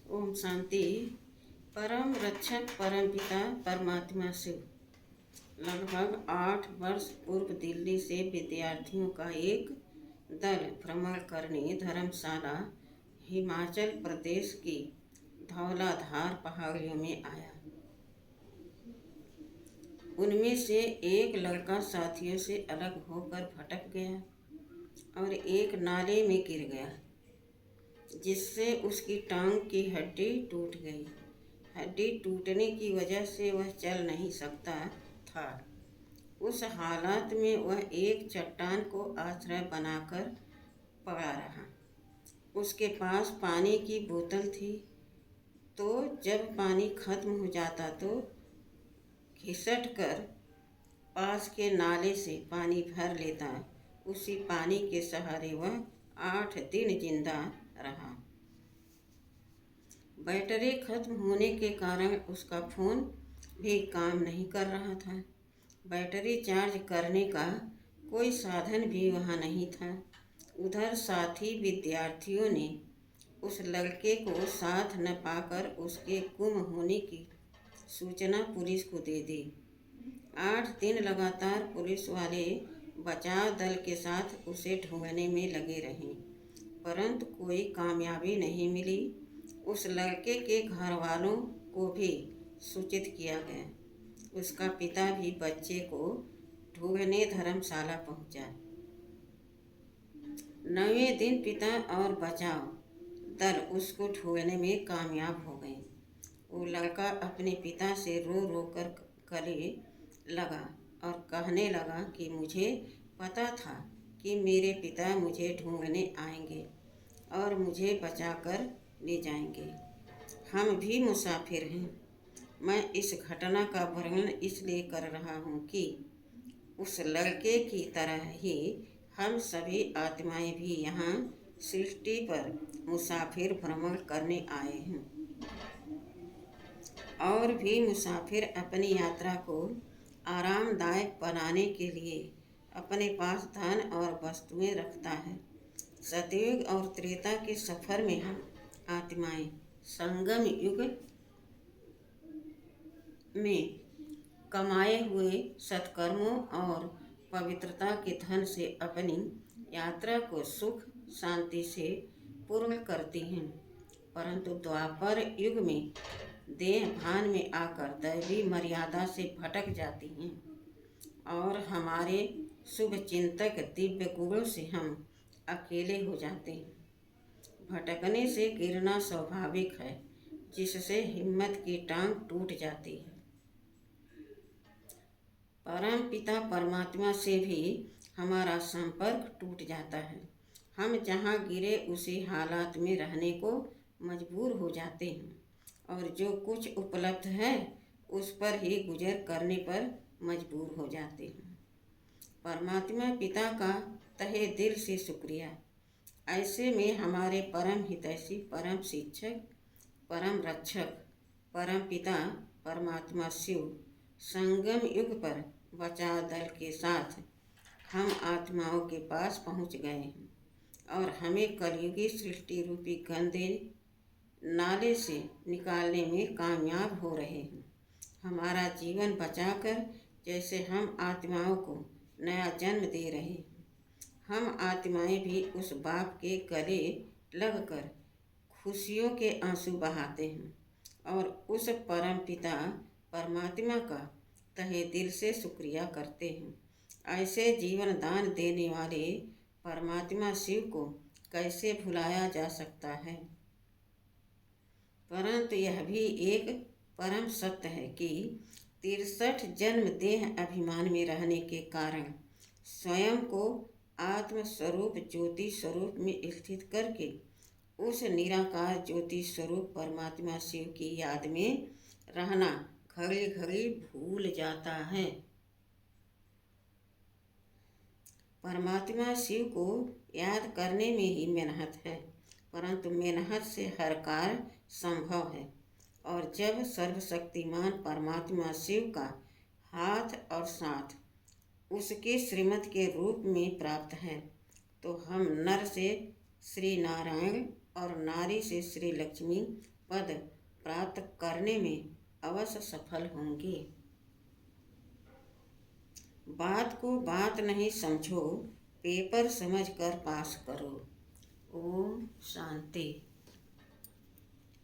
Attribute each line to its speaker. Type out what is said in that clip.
Speaker 1: ओम शांति। परम रक्षक परम पिता परमात्मा शिव। लगभग 8 वर्ष पूर्व दिल्ली से विद्यार्थियों का एक दल भ्रमण करने धर्मशाला हिमाचल प्रदेश की धौलाधार पहाड़ियों में आया। उनमें से एक लड़का साथियों से अलग होकर भटक गया और एक नाले में गिर गया, जिससे उसकी टांग की हड्डी टूट गई। हड्डी टूटने की वजह से वह चल नहीं सकता था। उस हालत में वह एक चट्टान को आश्रय बनाकर पड़ा रहा। उसके पास पानी की बोतल थी, तो जब पानी खत्म हो जाता तो घिसट कर पास के नाले से पानी भर लेता। उसी पानी के सहारे वह 8 दिन जिंदा रहा। बैटरी खत्म होने के कारण उसका फ़ोन भी काम नहीं कर रहा था। बैटरी चार्ज करने का कोई साधन भी वहाँ नहीं था। उधर साथी विद्यार्थियों ने उस लड़के को साथ न पाकर उसके गुम होने की सूचना पुलिस को दे दी। 8 दिन लगातार पुलिस वाले बचाव दल के साथ उसे ढूंढने में लगे रहे, परंतु कोई कामयाबी नहीं मिली। उस लड़के के घर वालों को भी सूचित किया गया। उसका पिता भी बच्चे को ढूंढने धर्मशाला पहुंचा। 9वें दिन पिता और बचाव दल उसको ढूंढने में कामयाब हो गए। वो लड़का अपने पिता से रो रो कर गले लगा और कहने लगा कि मुझे पता था कि मेरे पिता मुझे ढूंढने आएंगे और मुझे बचाकर ले जाएंगे। हम भी मुसाफिर हैं। मैं इस घटना का वर्णन इसलिए कर रहा हूँ कि उस लड़के की तरह ही हम सभी आत्माएं भी यहाँ सृष्टि पर मुसाफिर भ्रमण करने आए हैं। और भी मुसाफिर अपनी यात्रा को आरामदायक बनाने के लिए अपने पास धन और वस्तुएं रखता है। सतयुग और त्रेता के सफ़र में हम आत्माएं संगम युग में कमाए हुए सत्कर्मों और पवित्रता के धन से अपनी यात्रा को सुख शांति से पूर्ण करती हैं, परंतु द्वापर युग में देह भान में आकर दैवी मर्यादा से भटक जाती हैं और हमारे शुभ चिंतक दिव्य गुणों से हम अकेले हो जाते हैं। भटकने से गिरना स्वाभाविक है, जिससे हिम्मत की टांग टूट जाती है। परम पिता परमात्मा से भी हमारा संपर्क टूट जाता है। हम जहाँ गिरे उसी हालात में रहने को मजबूर हो जाते हैं और जो कुछ उपलब्ध है उस पर ही गुजर करने पर मजबूर हो जाते हैं। परमात्मा पिता का तहे दिल से शुक्रिया। ऐसे में हमारे परम हितैषी, परम शिक्षक, परम रक्षक, परम पिता परमात्मा शिव संगम युग पर बचाव दल के साथ हम आत्माओं के पास पहुंच गए हैं और हमें कलयुगी सृष्टि रूपी गंदे नाले से निकालने में कामयाब हो रहे हैं। हमारा जीवन बचाकर जैसे हम आत्माओं को नया जन्म दे रहे हैं, हम आत्माएं भी उस बाप के गले लगकर खुशियों के आंसू बहाते हैं और उस परम पिता परमात्मा का तहे दिल से शुक्रिया करते हैं। ऐसे जीवन दान देने वाले परमात्मा शिव को कैसे भुलाया जा सकता है। परंतु यह भी एक परम सत्य है कि 63 जन्म देह अभिमान में रहने के कारण स्वयं को आत्म स्वरूप ज्योति स्वरूप में स्थित करके उस निराकार ज्योति स्वरूप परमात्मा शिव की याद में रहना घड़ी घड़ी भूल जाता है। परमात्मा शिव को याद करने में ही मेहनत है, परंतु मेहनत से हर कार्य संभव है। और जब सर्वशक्तिमान परमात्मा शिव का हाथ और साथ उसके श्रीमत के रूप में प्राप्त है, तो हम नर से श्री नारायण और नारी से श्री लक्ष्मी पद प्राप्त करने में अवश्य सफल होंगे। बात को बात नहीं समझो, पेपर समझकर पास करो। ओम शांति।